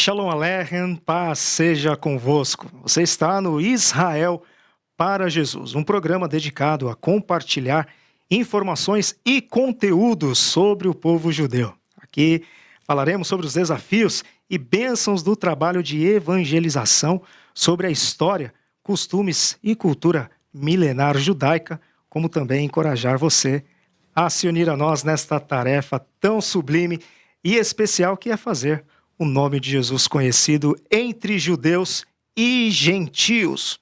Shalom Aleichem, paz seja convosco. Você está no Israel para Jesus, um programa dedicado a compartilhar informações e conteúdos sobre o povo judeu. Aqui falaremos sobre os desafios e bênçãos do trabalho de evangelização, sobre a história, costumes e cultura milenar judaica, como também encorajar você a se unir a nós nesta tarefa tão sublime e especial que é fazer o nome de Jesus conhecido entre judeus e gentios.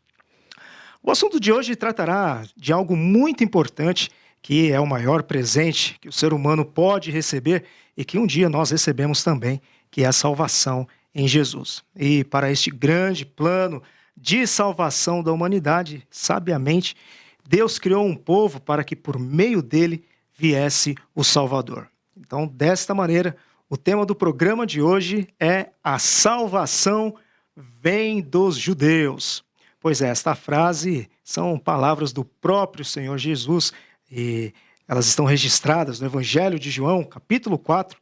O assunto de hoje tratará de algo muito importante, que é o maior presente que o ser humano pode receber e que um dia nós recebemos também, que é a salvação em Jesus. E para este grande plano de salvação da humanidade, sabiamente, Deus criou um povo para que por meio dele viesse o Salvador. Então, desta maneira, o tema do programa de hoje é a salvação vem dos judeus. Pois é, esta frase são palavras do próprio Senhor Jesus e elas estão registradas no Evangelho de João, capítulo 4.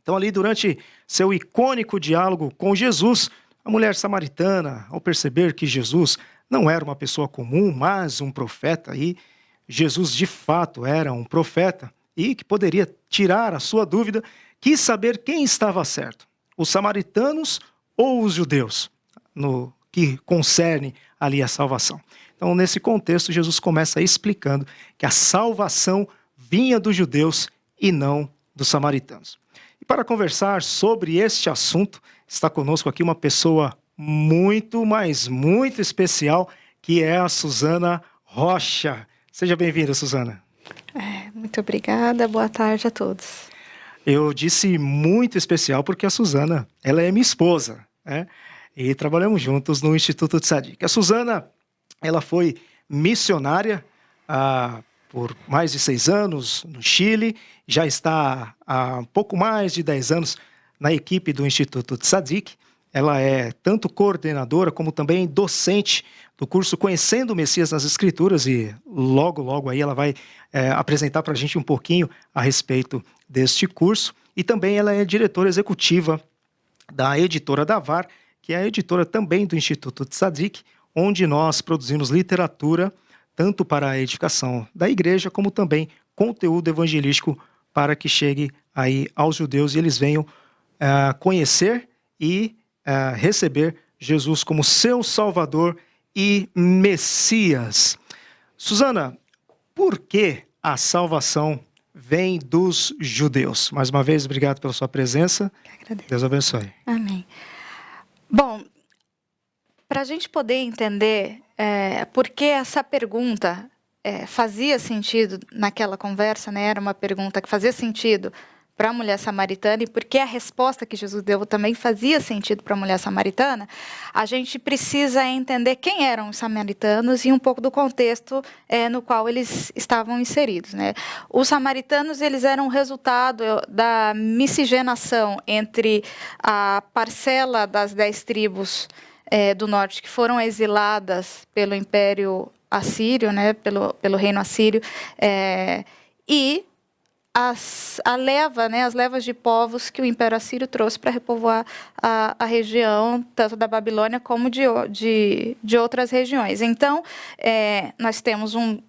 Então ali durante seu icônico diálogo com Jesus, a mulher samaritana, ao perceber que Jesus não era uma pessoa comum, mas um profeta, e Jesus de fato era um profeta e que poderia tirar a sua dúvida, quis saber quem estava certo, os samaritanos ou os judeus, no que concerne ali a salvação. Então, nesse contexto, Jesus começa explicando que a salvação vinha dos judeus e não dos samaritanos. E para conversar sobre este assunto, está conosco aqui uma pessoa muito, mas muito especial, que é a Suzana Rocha. Seja bem-vinda, Suzana. Muito obrigada, boa tarde a todos. Eu disse muito especial porque a Suzana, ela é minha esposa, né? E trabalhamos juntos no Instituto Tzadik. A Suzana, ela foi missionária por mais de 6 anos no Chile, já está há um pouco mais de 10 anos na equipe do Instituto Tzadik. Ela é tanto coordenadora como também docente do curso Conhecendo o Messias nas Escrituras e logo aí ela vai apresentar para a gente um pouquinho a respeito deste curso. E também ela é diretora executiva da editora Davar, que é a editora também do Instituto Tzadik, onde nós produzimos literatura tanto para a edificação da igreja, como também conteúdo evangelístico para que chegue aí aos judeus e eles venham conhecer e receber Jesus como seu Salvador e Messias. Suzana, por que a salvação vem dos judeus? Mais uma vez, obrigado pela sua presença. Deus abençoe. Amém. Bom, para a gente poder entender por que essa pergunta fazia sentido naquela conversa, né? Era uma pergunta que fazia sentido para a mulher samaritana e porque a resposta que Jesus deu também fazia sentido para a mulher samaritana, a gente precisa entender quem eram os samaritanos e um pouco do contexto no qual eles estavam inseridos, né? Os samaritanos, eles eram resultado da miscigenação entre a parcela das 10 tribos do norte que foram exiladas pelo Império Assírio, né? pelo reino assírio, e a leva, né, as levas de povos que o Império Assírio trouxe para repovoar a região, tanto da Babilônia como de outras regiões. Então, nós temos um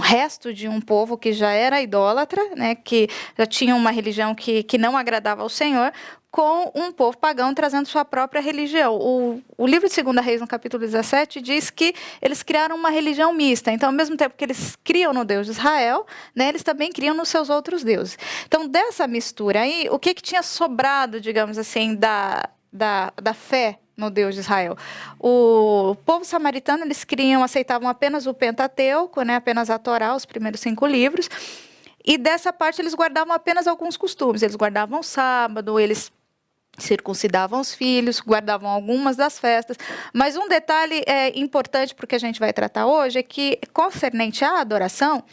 resto de um povo que já era idólatra, né, que já tinha uma religião que não agradava ao Senhor, com um povo pagão trazendo sua própria religião. O livro de 2 Reis, no capítulo 17, diz que eles criaram uma religião mista. Então, ao mesmo tempo que eles criam no Deus de Israel, né, eles também criam nos seus outros deuses. Então, dessa mistura aí, o que tinha sobrado, digamos assim, da fé no Deus de Israel? O povo samaritano, eles aceitavam apenas o Pentateuco, né, apenas a Torá, os primeiros 5 livros, e dessa parte eles guardavam apenas alguns costumes. Eles guardavam o sábado, eles circuncidavam os filhos, guardavam algumas das festas, mas um detalhe importante para o que a gente vai tratar hoje é que, concernente à adoração,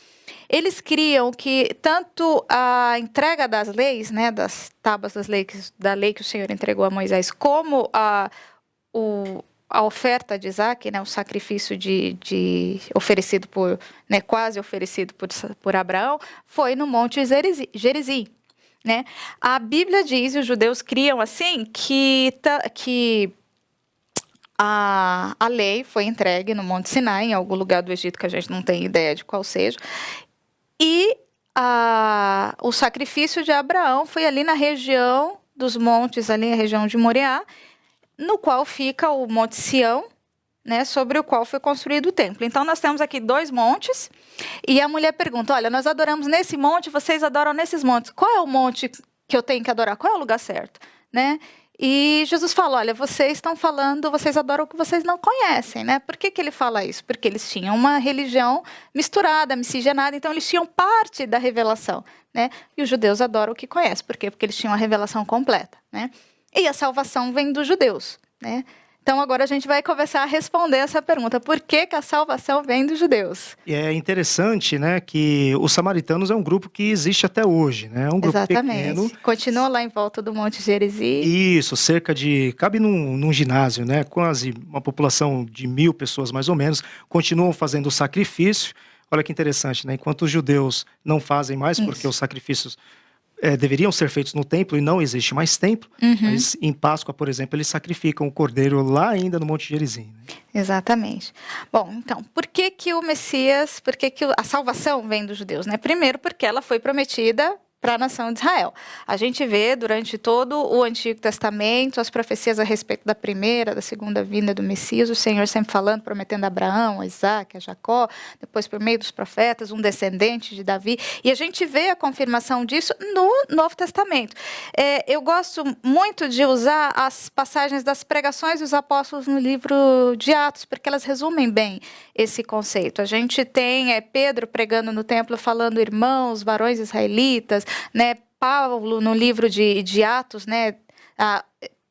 eles criam que tanto a entrega das leis, né, das tábuas da lei que o Senhor entregou a Moisés, como a oferta de Isaac, né, o sacrifício oferecido quase oferecido por Abraão, foi no Monte Gerizim. né? A Bíblia diz, e os judeus criam assim, que a lei foi entregue no Monte Sinai, em algum lugar do Egito que a gente não tem ideia de qual seja, e o sacrifício de Abraão foi ali na região dos montes, ali na região de Moriá, no qual fica o Monte Sião, né, sobre o qual foi construído o templo. Então, nós temos aqui 2 montes, e a mulher pergunta, olha, nós adoramos nesse monte, vocês adoram nesses montes. Qual é o monte que eu tenho que adorar? Qual é o lugar certo? Né? E Jesus fala, olha, vocês estão falando, vocês adoram o que vocês não conhecem, né? Por que ele fala isso? Porque eles tinham uma religião misturada, miscigenada, então eles tinham parte da revelação, né? E os judeus adoram o que conhecem. Por quê? Porque eles tinham a revelação completa, né? E a salvação vem dos judeus, né? Então, agora a gente vai começar a responder essa pergunta. Por que a salvação vem dos judeus? E é interessante, né, que os samaritanos é um grupo que existe até hoje, né? É um grupo pequeno. Continua lá em volta do Monte Gerizim. Isso, cabe num ginásio, né? Quase uma população de 1.000 pessoas, mais ou menos, continuam fazendo o sacrifício. Olha que interessante, né? Enquanto os judeus não fazem mais, porque os sacrifícios deveriam ser feitos no templo e não existe mais templo, mas em Páscoa, por exemplo, eles sacrificam o cordeiro lá ainda no Monte Gerizim. Né? Exatamente. Bom, então, por que o Messias, a salvação vem dos judeus? Né? Primeiro, porque ela foi prometida para a nação de Israel. A gente vê durante todo o Antigo Testamento as profecias a respeito da primeira, da segunda vinda do Messias, o Senhor sempre falando, prometendo a Abraão, a Isaac, a Jacó, depois por meio dos profetas, um descendente de Davi, e a gente vê a confirmação disso no Novo Testamento. Eu gosto muito de usar as passagens das pregações dos apóstolos no livro de Atos, porque elas resumem bem esse conceito. A gente tem Pedro pregando no templo, falando irmãos, varões israelitas, né? Paulo, no livro de Atos, né?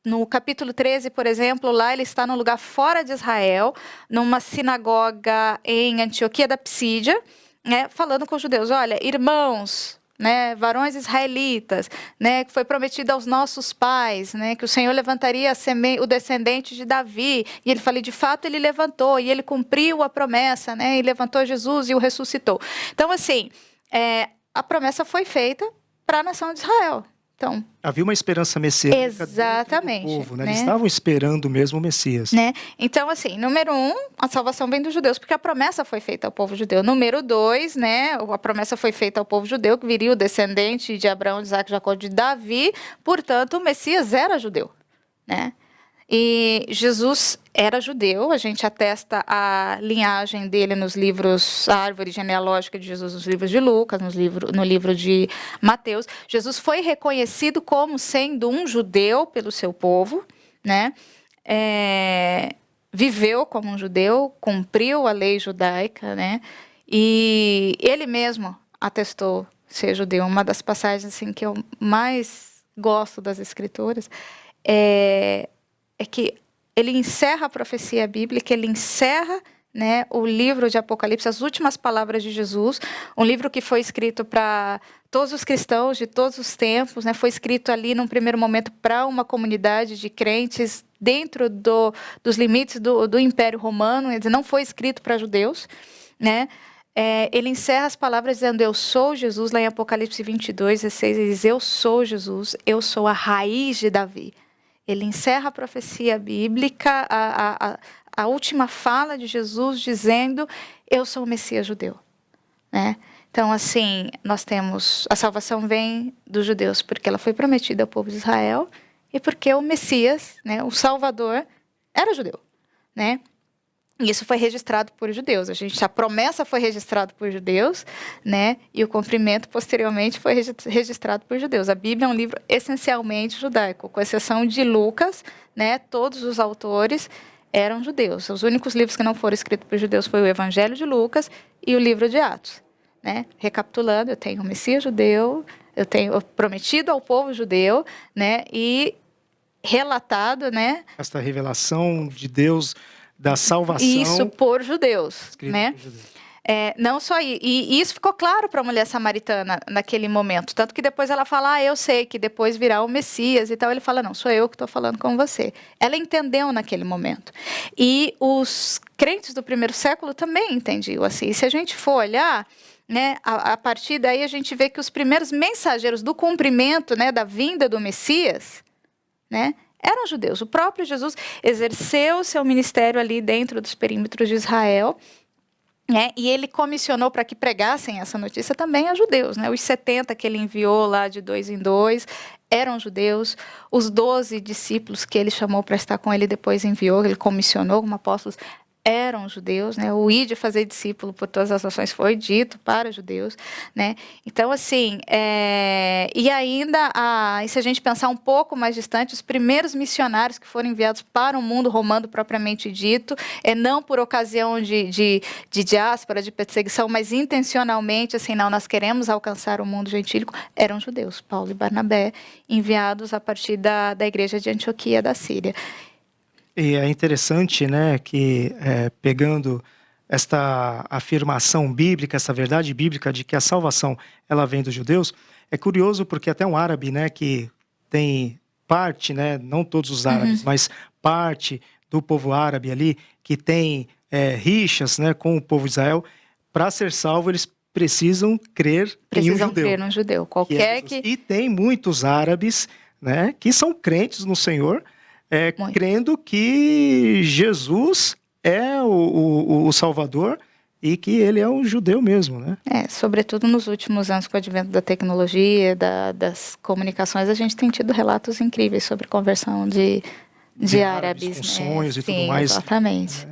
No capítulo 13, por exemplo, lá ele está num lugar fora de Israel, numa sinagoga em Antioquia da Psídia, né? Falando com os judeus, olha, irmãos, né, varões israelitas, né, que foi prometido aos nossos pais, né, que o Senhor levantaria o descendente de Davi, e ele fala, de fato ele levantou, e ele cumpriu a promessa, né, e levantou Jesus e o ressuscitou. Então, assim, a promessa foi feita para a nação de Israel. Então, havia uma esperança messiânica exatamente, dentro do povo, né? Eles estavam esperando mesmo o Messias. Né? Então, assim, número 1, a salvação vem dos judeus, porque a promessa foi feita ao povo judeu. Número 2, né, a promessa foi feita ao povo judeu, que viria o descendente de Abraão, de Isaac, Jacó, de Davi, portanto, o Messias era judeu, né? E Jesus era judeu, a gente atesta a linhagem dele nos livros, a árvore genealógica de Jesus nos livros de Lucas, no livro de Mateus. Jesus foi reconhecido como sendo um judeu pelo seu povo, né? Viveu como um judeu, cumpriu a lei judaica, né? E ele mesmo atestou ser judeu. Uma das passagens assim, que eu mais gosto das Escrituras é que ele encerra a profecia bíblica, ele encerra, né, o livro de Apocalipse, as últimas palavras de Jesus, um livro que foi escrito para todos os cristãos de todos os tempos, né, foi escrito ali num primeiro momento para uma comunidade de crentes dentro dos limites do Império Romano, quer dizer, não foi escrito para judeus, né? Ele encerra as palavras dizendo, eu sou Jesus, lá em Apocalipse 22, 16, ele diz, eu sou Jesus, eu sou a raiz de Davi. Ele encerra a profecia bíblica, a última fala de Jesus dizendo, eu sou o Messias judeu. Né? Então, assim, nós temos, a salvação vem dos judeus, porque ela foi prometida ao povo de Israel, e porque o Messias, né, o Salvador, era judeu. Né? E isso foi registrado por judeus. A promessa foi registrada por judeus, né? E o cumprimento, posteriormente, foi registrado por judeus. A Bíblia é um livro essencialmente judaico, com exceção de Lucas, né? Todos os autores eram judeus. Os únicos livros que não foram escritos por judeus foi o Evangelho de Lucas e o livro de Atos. Né? Recapitulando, eu tenho o Messias judeu, eu tenho prometido ao povo judeu, né? E relatado, né? Esta revelação de Deus da salvação. Isso por judeus, né? Por judeus. Não só isso. E isso ficou claro para a mulher samaritana naquele momento. Tanto que depois ela fala, eu sei que depois virá o Messias e tal. Ele fala, não, sou eu que estou falando com você. Ela entendeu naquele momento. E os crentes do primeiro século também entendiam assim. E se a gente for olhar, né, a partir daí a gente vê que os primeiros mensageiros do cumprimento, né, da vinda do Messias, né, eram judeus. O próprio Jesus exerceu seu ministério ali dentro dos perímetros de Israel, né, e ele comissionou para que pregassem essa notícia também a judeus, né? Os 70 que ele enviou lá de 2 em 2 eram judeus. Os 12 discípulos que ele chamou para estar com ele depois enviou, ele comissionou como apóstolos, eram judeus, né? O ir de fazer discípulo por todas as nações foi dito para judeus, né? Então, assim, e ainda, e se a gente pensar um pouco mais distante, os primeiros missionários que foram enviados para o mundo romano propriamente dito, não por ocasião de diáspora, de perseguição, mas intencionalmente, assim, não, nós queremos alcançar o mundo gentílico, eram judeus, Paulo e Barnabé, enviados a partir da igreja de Antioquia da Síria. E é interessante, né, que pegando esta afirmação bíblica, essa verdade bíblica de que a salvação ela vem dos judeus, é curioso porque até um árabe, né, que tem parte, né, não todos os árabes, mas parte do povo árabe ali, que tem rixas, né, com o povo de Israel, para ser salvo eles precisam crer em um judeu. Crer no judeu, E tem muitos árabes, né, que são crentes no Senhor, crendo que Jesus é o Salvador e que ele é um judeu mesmo, né? Sobretudo nos últimos anos, com o advento da tecnologia, das comunicações, a gente tem tido relatos incríveis sobre conversão de árabes, com sonhos e tudo mais. Exatamente.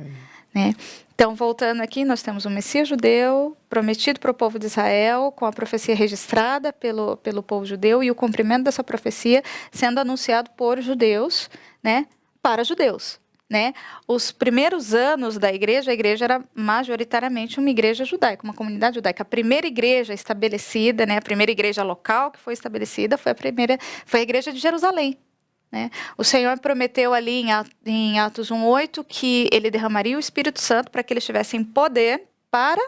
Né? Então, voltando aqui, nós temos o Messias judeu, prometido para o povo de Israel, com a profecia registrada pelo povo judeu e o cumprimento dessa profecia sendo anunciado por judeus, né, para judeus. Né? Os primeiros anos da igreja, a igreja era majoritariamente uma igreja judaica, uma comunidade judaica. A primeira igreja estabelecida, né, a primeira igreja local que foi estabelecida foi a igreja de Jerusalém. Né? O Senhor prometeu ali em Atos 1:8 que ele derramaria o Espírito Santo para que eles tivessem poder para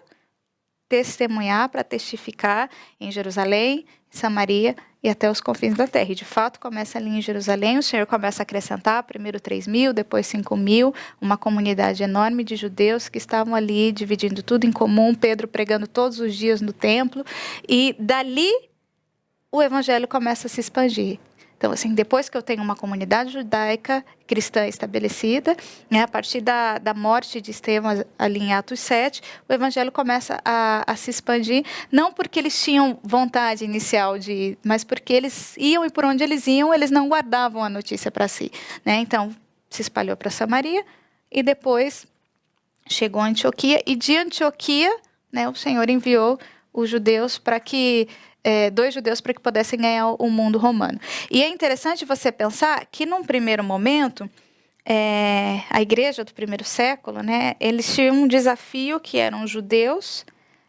testemunhar, para testificar em Jerusalém, em Samaria e até os confins da terra. E de fato começa ali em Jerusalém, o Senhor começa a acrescentar primeiro 3.000, depois 5.000, uma comunidade enorme de judeus que estavam ali dividindo tudo em comum, Pedro pregando todos os dias no templo, e dali o evangelho começa a se expandir. Então, assim, depois que eu tenho uma comunidade judaica cristã estabelecida, né, a partir da morte de Estevão ali em Atos 7, o evangelho começa a se expandir, não porque eles tinham vontade inicial mas porque eles iam e por onde eles iam, eles não guardavam a notícia para si. Né? Então, se espalhou para Samaria e depois chegou a Antioquia, e de Antioquia, né, o Senhor enviou os judeus para que 2 judeus para que pudessem ganhar o mundo romano. E é interessante você pensar que, num primeiro momento, a igreja do primeiro século, né, eles tinham um desafio que eram judeus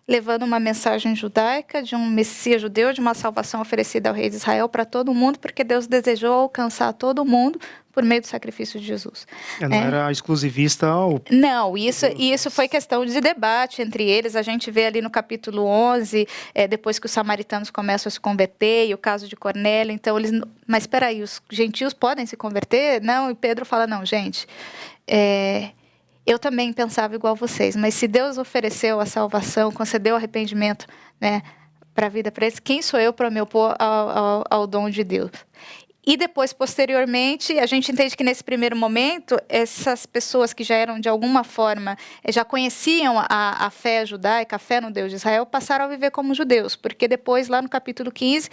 levando uma mensagem judaica de um Messias judeu, de uma salvação oferecida ao rei de Israel para todo mundo, porque Deus desejou alcançar todo mundo por meio do sacrifício de Jesus. Não era exclusivista ao... Não, isso foi questão de debate entre eles. A gente vê ali no capítulo 11, depois que os samaritanos começam a se converter, e o caso de Cornélio, então eles... Mas espera aí, os gentios podem se converter? Não, e Pedro fala, não, gente... Eu também pensava igual vocês, mas se Deus ofereceu a salvação, concedeu arrependimento, né, para a vida para eles, quem sou eu para me opor ao dom de Deus? E depois, posteriormente, a gente entende que nesse primeiro momento, essas pessoas que já eram, de alguma forma, já conheciam a fé judaica, a fé no Deus de Israel, passaram a viver como judeus, porque depois, lá no capítulo 15,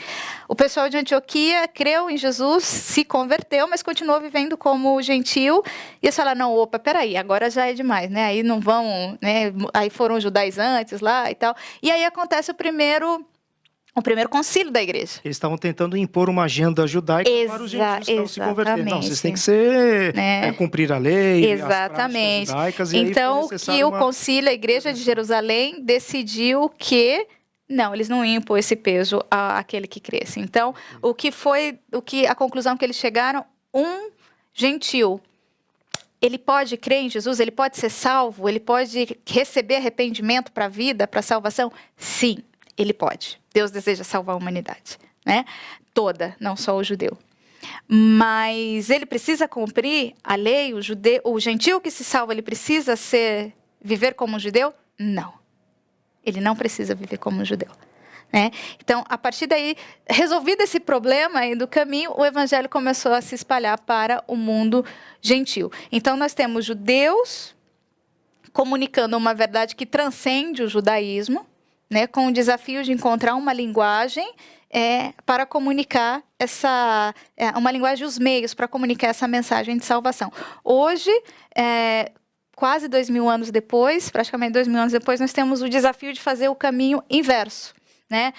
o pessoal de Antioquia creu em Jesus, se converteu, mas continuou vivendo como gentil, e eles falaram, não, opa, peraí, agora já é demais, né? Aí não vão, né? Aí foram judaizantes lá e tal. E aí acontece o primeiro concílio da igreja. Eles estavam tentando impor uma agenda judaica para os gentios que estavam se convertendo. Não, vocês têm que ser, cumprir a lei, exatamente. As práticas judaicas. Então, que o concílio, a igreja de Jerusalém, decidiu que não, eles não iam impor esse peso àquele que cresce. Então, a conclusão que eles chegaram, um gentil, ele pode crer em Jesus, ele pode ser salvo, ele pode receber arrependimento para a vida, para a salvação? Sim, ele pode. Deus deseja salvar a humanidade, né? Toda, não só o judeu. Mas ele precisa cumprir a lei, o gentil que se salva, ele precisa viver como um judeu? Não. Ele não precisa viver como um judeu. Né? Então, a partir daí, resolvido esse problema aí do caminho, o evangelho começou a se espalhar para o mundo gentil. Então, nós temos judeus comunicando uma verdade que transcende o judaísmo, né, com o desafio de encontrar uma linguagem para comunicar uma linguagem, os meios para comunicar essa mensagem de salvação. Hoje, quase 2000 anos depois, praticamente 2000 anos depois, nós temos o desafio de fazer o caminho inverso. Né?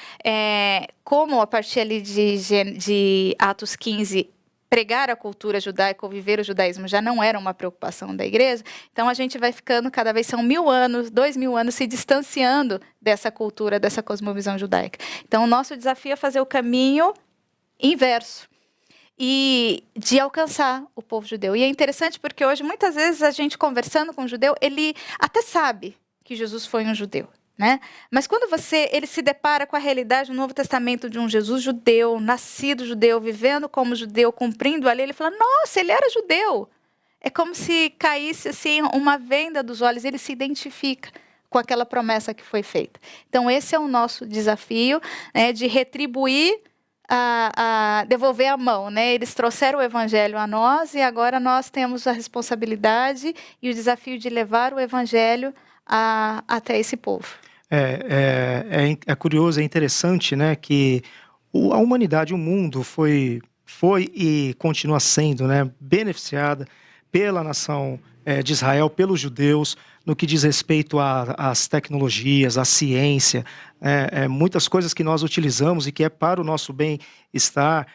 Como a partir ali de Atos 15, pregar a cultura judaica ou viver o judaísmo já não era uma preocupação da igreja, então a gente vai ficando, cada vez são 1000 anos, 2000 anos, se distanciando dessa cultura, dessa cosmovisão judaica. Então o nosso desafio é fazer o caminho inverso e de alcançar o povo judeu. E é interessante porque hoje, muitas vezes, a gente conversando com um judeu, ele até sabe que Jesus foi um judeu. Né? Mas quando ele se depara com a realidade do Novo Testamento de um Jesus judeu, nascido judeu, vivendo como judeu, cumprindo a lei, ele fala, nossa, ele era judeu. É como se caísse assim, uma venda dos olhos, ele se identifica com aquela promessa que foi feita. Então, esse é o nosso desafio, né, de retribuir, devolver a mão. Né? Eles trouxeram o evangelho a nós e agora nós temos a responsabilidade e o desafio de levar o evangelho até esse povo. É curioso, é interessante, né, que a humanidade, o mundo foi e continua sendo, né, beneficiada pela nação de Israel, pelos judeus, no que diz respeito às tecnologias, à ciência, muitas coisas que nós utilizamos e que é para o nosso bem-estar,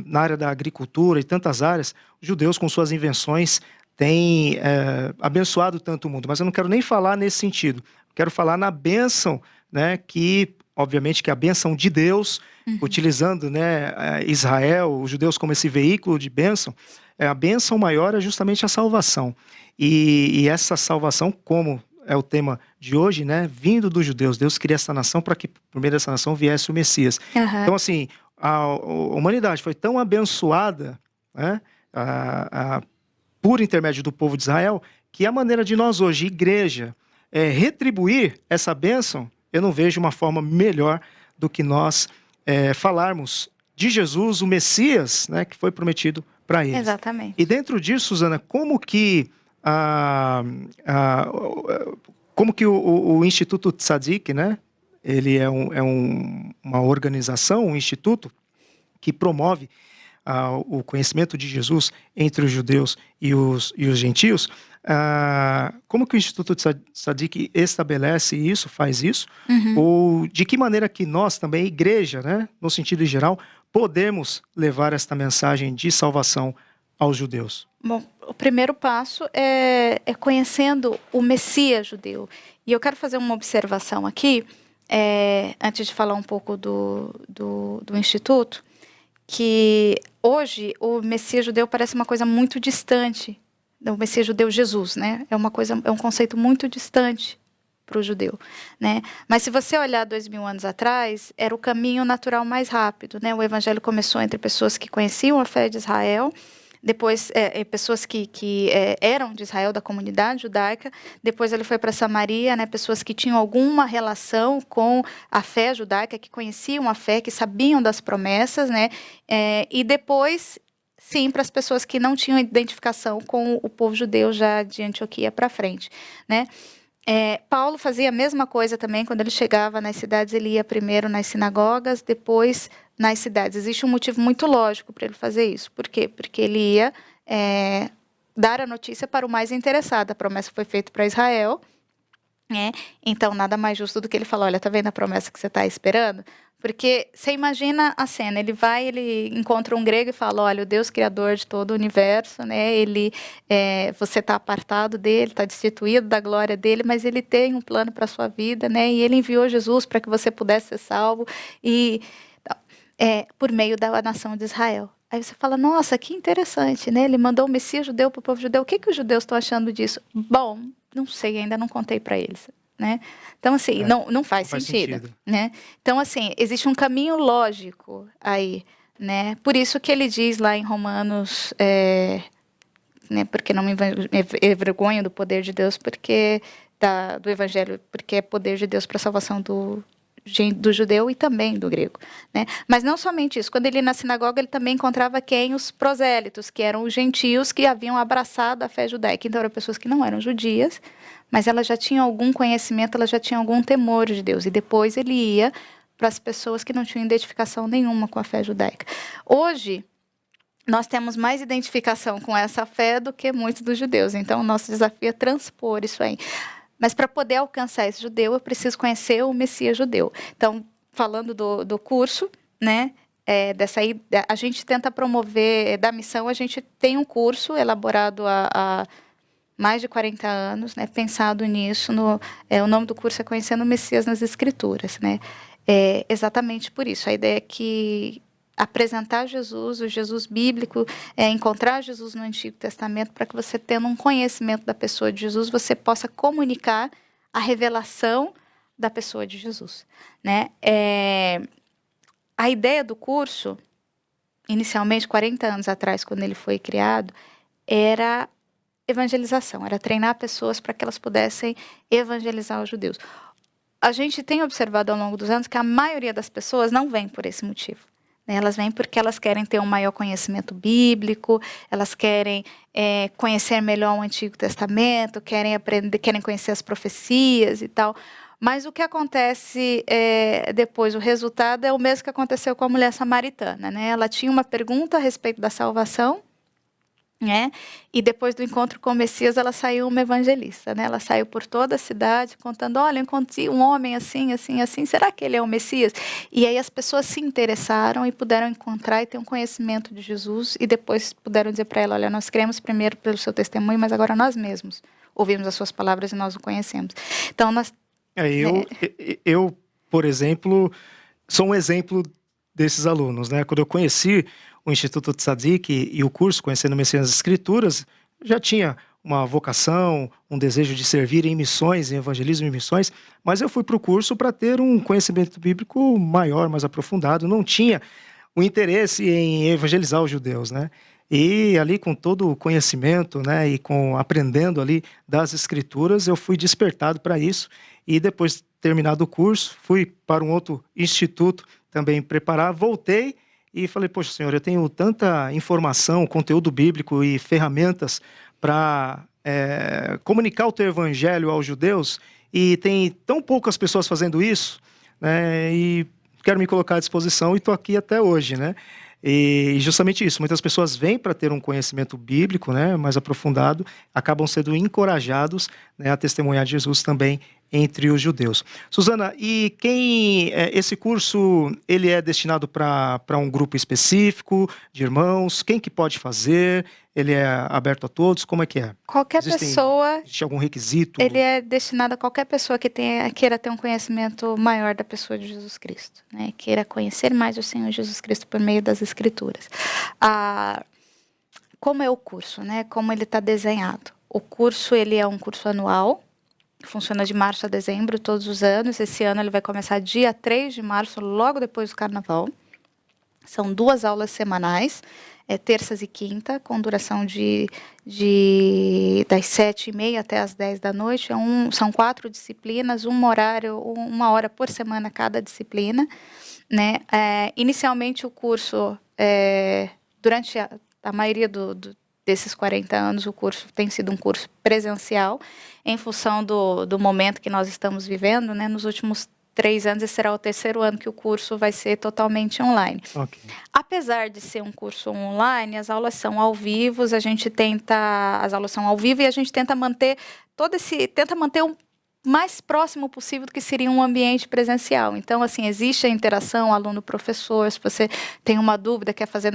na área da agricultura e tantas áreas, os judeus com suas invenções têm abençoado tanto o mundo. Mas eu não quero nem falar nesse sentido. Quero falar na bênção, né, que, obviamente, que a bênção de Deus, utilizando, né, Israel, os judeus como esse veículo de bênção, a bênção maior é justamente a salvação. E essa salvação, como é o tema de hoje, né, vindo dos judeus, Deus cria essa nação para que, por meio dessa nação, viesse o Messias. Então, assim, a humanidade foi tão abençoada, né, por intermédio do povo de Israel, que a maneira de nós hoje, igreja, retribuir essa bênção, eu não vejo uma forma melhor do que nós falarmos de Jesus, o Messias, né, que foi prometido para eles. Exatamente. E dentro disso, Suzana, como que o Instituto Tzadik, né, ele é uma organização, um instituto que promove o conhecimento de Jesus entre os judeus e os gentios. Como que o Instituto Tzadik estabelece isso, faz isso? Ou de que maneira que nós também, igreja, né, no sentido geral, podemos levar esta mensagem de salvação aos judeus? Bom, o primeiro passo é conhecendo o Messias judeu. E eu quero fazer uma observação aqui, antes de falar um pouco do Instituto, que hoje o Messias judeu parece uma coisa muito distante. O Messias judeu, Jesus, né? É um conceito muito distante para o judeu, né? Mas se você olhar 2000 anos atrás, era o caminho natural mais rápido, né? O evangelho começou entre pessoas que conheciam a fé de Israel, depois pessoas que eram de Israel, da comunidade judaica, depois ele foi para Samaria, né? Pessoas que tinham alguma relação com a fé judaica, que conheciam a fé, que sabiam das promessas, né? E depois, sim, para as pessoas que não tinham identificação com o povo judeu já de Antioquia para frente, né? Paulo fazia a mesma coisa também. Quando ele chegava nas cidades, ele ia primeiro nas sinagogas, depois nas cidades. Existe um motivo muito lógico para ele fazer isso. Por quê? Porque ele ia dar a notícia para o mais interessado. A promessa foi feita para Israel, então nada mais justo do que ele falar, olha, tá vendo a promessa que você está esperando? Porque você imagina a cena, ele encontra um grego e fala, olha, o Deus criador de todo o universo, né? Você está apartado dele, está destituído da glória dele, mas ele tem um plano para a sua vida, né? E ele enviou Jesus para que você pudesse ser salvo por meio da nação de Israel. Aí você fala, nossa, que interessante, né? Ele mandou o Messias judeu para o povo judeu. O que os judeus estão achando disso? Bom, não sei, ainda não contei para eles. Né? Então, assim, não faz sentido. Né? Então, assim, existe um caminho lógico aí. Né? Por isso que ele diz lá em Romanos, né, porque não me envergonho do poder de Deus, porque do evangelho, porque é poder de Deus para a salvação do judeu e também do grego, né? Mas não somente isso, quando ele ia na sinagoga, ele também encontrava quem? Os prosélitos, que eram os gentios que haviam abraçado a fé judaica. Então, eram pessoas que não eram judias, mas elas já tinham algum conhecimento, elas já tinham algum temor de Deus. E depois ele ia para as pessoas que não tinham identificação nenhuma com a fé judaica. Hoje, nós temos mais identificação com essa fé do que muitos dos judeus. Então, o nosso desafio é transpor isso aí. Mas para poder alcançar esse judeu, eu preciso conhecer o Messias judeu. Então, falando do curso, né, a gente tenta promover, da missão, a gente tem um curso elaborado há mais de 40 anos, né, pensado nisso. O nome do curso é Conhecendo o Messias nas Escrituras. Né? Exatamente por isso. A ideia é que apresentar Jesus, o Jesus bíblico, encontrar Jesus no Antigo Testamento, para que você, tendo um conhecimento da pessoa de Jesus, você possa comunicar a revelação da pessoa de Jesus. Né? A ideia do curso, inicialmente, 40 anos atrás, quando ele foi criado, era evangelização, era treinar pessoas para que elas pudessem evangelizar os judeus. A gente tem observado ao longo dos anos que a maioria das pessoas não vem por esse motivo. Elas vêm porque elas querem ter um maior conhecimento bíblico, elas querem conhecer melhor o Antigo Testamento, querem aprender, querem conhecer as profecias e tal. Mas o que acontece depois, o resultado é o mesmo que aconteceu com a mulher samaritana. Né? Ela tinha uma pergunta a respeito da salvação, né? E depois do encontro com o Messias, ela saiu uma evangelista. Né? Ela saiu por toda a cidade contando, olha, eu encontrei um homem assim, assim, assim, será que ele é o Messias? E aí as pessoas se interessaram e puderam encontrar e ter um conhecimento de Jesus, e depois puderam dizer para ela, olha, nós cremos primeiro pelo seu testemunho, mas agora nós mesmos ouvimos as suas palavras e nós o conhecemos. Então, nós... Eu, por exemplo, sou um exemplo desses alunos. Né? Quando eu conheci o Instituto Tzadik e o curso Conhecendo o Messias nas Escrituras, já tinha uma vocação, um desejo de servir em missões, em evangelismo e missões, mas eu fui para o curso para ter um conhecimento bíblico maior, mais aprofundado, não tinha o interesse em evangelizar os judeus, né? E ali com todo o conhecimento, né, e aprendendo ali das Escrituras, eu fui despertado para isso, e depois terminado o curso, fui para um outro instituto também preparar, voltei e falei, poxa, Senhor, eu tenho tanta informação, conteúdo bíblico e ferramentas para comunicar o teu evangelho aos judeus, e tem tão poucas pessoas fazendo isso, né, e quero me colocar à disposição e estou aqui até hoje, né? E justamente isso, muitas pessoas vêm para ter um conhecimento bíblico, né, mais aprofundado, acabam sendo encorajados, né, a testemunhar de Jesus também entre os judeus. Suzana, e esse curso, ele é destinado para um grupo específico de irmãos? Quem que pode fazer? Ele é aberto a todos? Como é que é? Qualquer pessoa... Existe algum requisito? Ele é destinado a qualquer pessoa que queira ter um conhecimento maior da pessoa de Jesus Cristo, né? Queira conhecer mais o Senhor Jesus Cristo por meio das Escrituras. Como é o curso, né? Como ele está desenhado? O curso, ele é um curso anual, funciona de março a dezembro, todos os anos. Esse ano ele vai começar dia 3 de março, logo depois do Carnaval. São 2 aulas semanais, terças e quinta, com duração das 7h30 até as 10 da noite. São 4 disciplinas, uma hora por semana cada disciplina. Né? Inicialmente o curso, durante a maioria desses 40 anos, o curso tem sido um curso presencial, em função do momento que nós estamos vivendo, né? Nos últimos 3 anos, esse será o 3º ano que o curso vai ser totalmente online. Okay. Apesar de ser um curso online, as aulas são ao vivo, as aulas são ao vivo e a gente tenta manter o mais próximo possível do que seria um ambiente presencial. Então, assim, existe a interação aluno-professor. Se você tem uma dúvida, quer fazer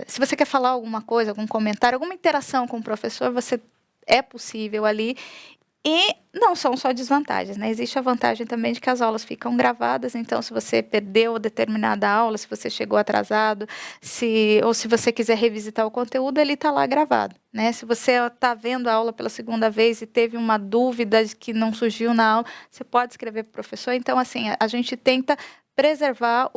se você quer falar alguma coisa, algum comentário, alguma interação com o professor, é possível ali. E não são só desvantagens, né? Existe a vantagem também de que as aulas ficam gravadas, então se você perdeu determinada aula, se você chegou atrasado, ou se você quiser revisitar o conteúdo, ele está lá gravado, né? Se você está vendo a aula pela segunda vez e teve uma dúvida que não surgiu na aula, você pode escrever para o professor. Então, assim, a gente tenta preservar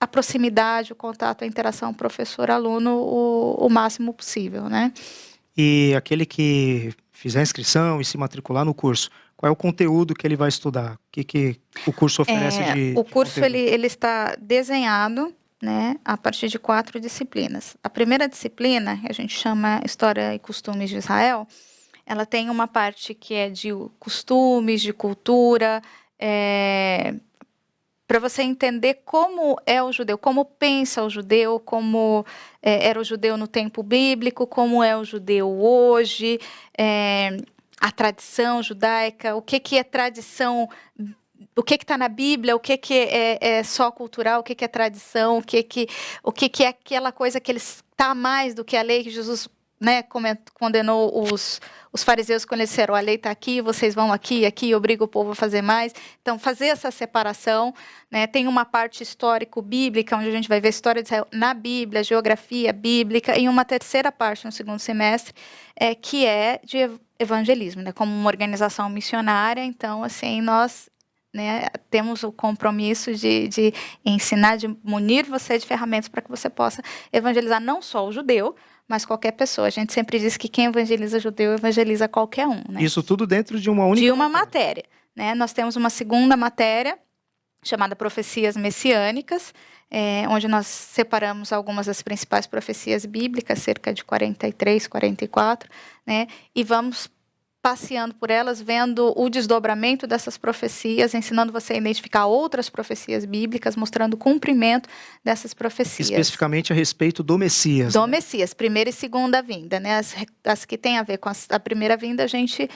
a proximidade, o contato, a interação professor-aluno o máximo possível, né? E aquele que fizer a inscrição e se matricular no curso, qual é o conteúdo que ele vai estudar? O que o curso oferece O de curso conteúdo? ele está desenhado, né, a partir de 4 disciplinas. A primeira disciplina, que a gente chama História e Costumes de Israel, ela tem uma parte que é de costumes, de cultura, para você entender como é o judeu, como pensa o judeu, como era o judeu no tempo bíblico, como é o judeu hoje, a tradição judaica, o que é tradição, o que está na Bíblia, o que é só cultural, o que é tradição, o que é aquela coisa que ele está mais do que a lei que Jesus, né, condenou os fariseus quando eles disseram, a lei está aqui, vocês vão aqui, obriga o povo a fazer mais. Então, fazer essa separação, né, tem uma parte histórico-bíblica, onde a gente vai ver a história de Israel na Bíblia, geografia bíblica, e uma terceira parte no segundo semestre, que é de evangelismo, né, como uma organização missionária. Então, assim, nós, né, temos o compromisso de ensinar, de munir você de ferramentas para que você possa evangelizar não só o judeu, mas qualquer pessoa. A gente sempre diz que quem evangeliza judeu evangeliza qualquer um, né? Isso tudo dentro de uma única matéria, né? Nós temos uma segunda matéria chamada Profecias Messiânicas, onde nós separamos algumas das principais profecias bíblicas, cerca de 43, 44, né? E vamos passeando por elas, vendo o desdobramento dessas profecias, ensinando você a identificar outras profecias bíblicas, mostrando o cumprimento dessas profecias. Especificamente a respeito do Messias. Do Messias, primeira e segunda vinda, né? As que têm a ver com a primeira vinda, a gente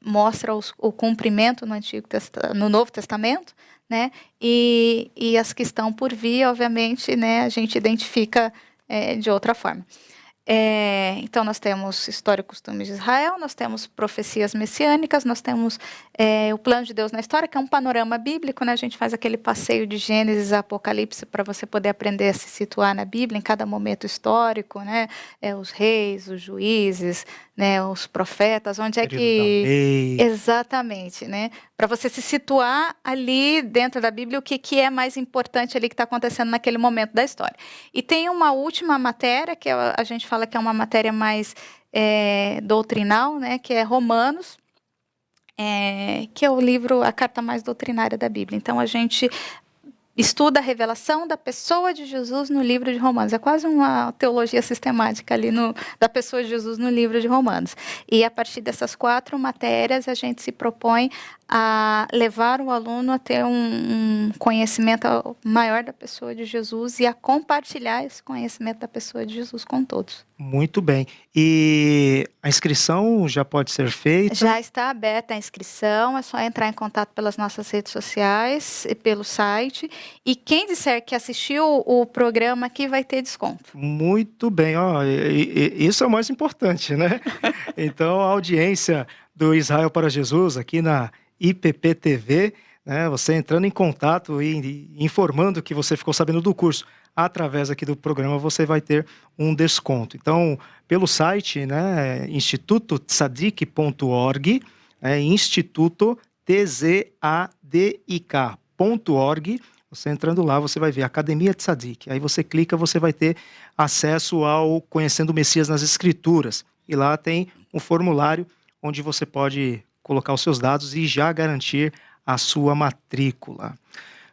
mostra o cumprimento no Novo Testamento, né? E as que estão por vir, obviamente, né, a gente identifica de outra forma. Então, nós temos História e Costumes de Israel, nós temos Profecias Messiânicas, nós temos o Plano de Deus na História, que é um panorama bíblico, né? A gente faz aquele passeio de Gênesis a Apocalipse para você poder aprender a se situar na Bíblia, em cada momento histórico, né? Os reis, os juízes, né? Os profetas, onde é que... Exatamente, né? Para você se situar ali dentro da Bíblia, o que é mais importante ali que está acontecendo naquele momento da história. E tem uma última matéria, que a gente fala que é uma matéria mais doutrinal, né? Que é Romanos, que é o livro, a carta mais doutrinária da Bíblia. Então, a gente estuda a revelação da pessoa de Jesus no livro de Romanos. É quase uma teologia sistemática ali da pessoa de Jesus no livro de Romanos. E a partir dessas 4 matérias, a gente se propõe a levar o aluno a ter um conhecimento maior da pessoa de Jesus e a compartilhar esse conhecimento da pessoa de Jesus com todos. Muito bem. E a inscrição já pode ser feita? Já está aberta a inscrição, é só entrar em contato pelas nossas redes sociais e pelo site. E quem disser que assistiu o programa aqui vai ter desconto. Muito bem. Isso é o mais importante, né? Então, a audiência do Israel para Jesus aqui na IPP-TV, né? Você entrando em contato e informando que você ficou sabendo do curso através aqui do programa, você vai ter um desconto. Então, pelo site, né, institutotzadik.org, Instituto TZADIK.org, você entrando lá, você vai ver Academia Tzadik. Aí você clica, você vai ter acesso ao Conhecendo o Messias nas Escrituras. E lá tem um formulário onde você pode colocar os seus dados e já garantir a sua matrícula.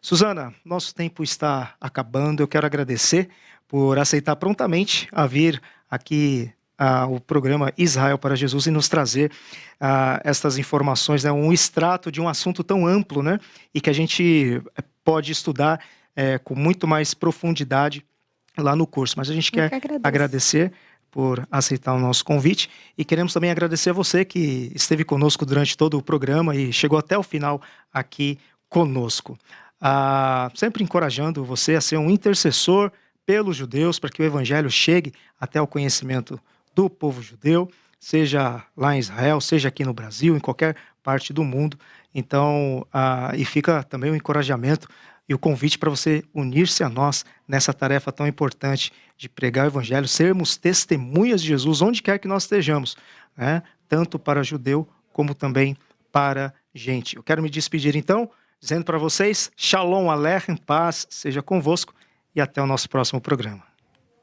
Suzana, nosso tempo está acabando. Eu quero agradecer por aceitar prontamente a vir aqui ao programa Israel para Jesus e nos trazer estas informações, né, um extrato de um assunto tão amplo, né, e que a gente pode estudar com muito mais profundidade lá no curso. Mas a gente quer agradecer por aceitar o nosso convite e queremos também agradecer a você que esteve conosco durante todo o programa e chegou até o final aqui conosco. Sempre encorajando você a ser um intercessor pelos judeus, para que o evangelho chegue até o conhecimento do povo judeu, seja lá em Israel, seja aqui no Brasil, em qualquer parte do mundo. Então, e fica também o encorajamento e o convite para você unir-se a nós nessa tarefa tão importante de pregar o evangelho, sermos testemunhas de Jesus onde quer que nós estejamos, né? Tanto para judeu como também para gente. Eu quero me despedir então dizendo para vocês, Shalom Aleichem, paz seja convosco e até o nosso próximo programa.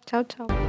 Tchau, tchau.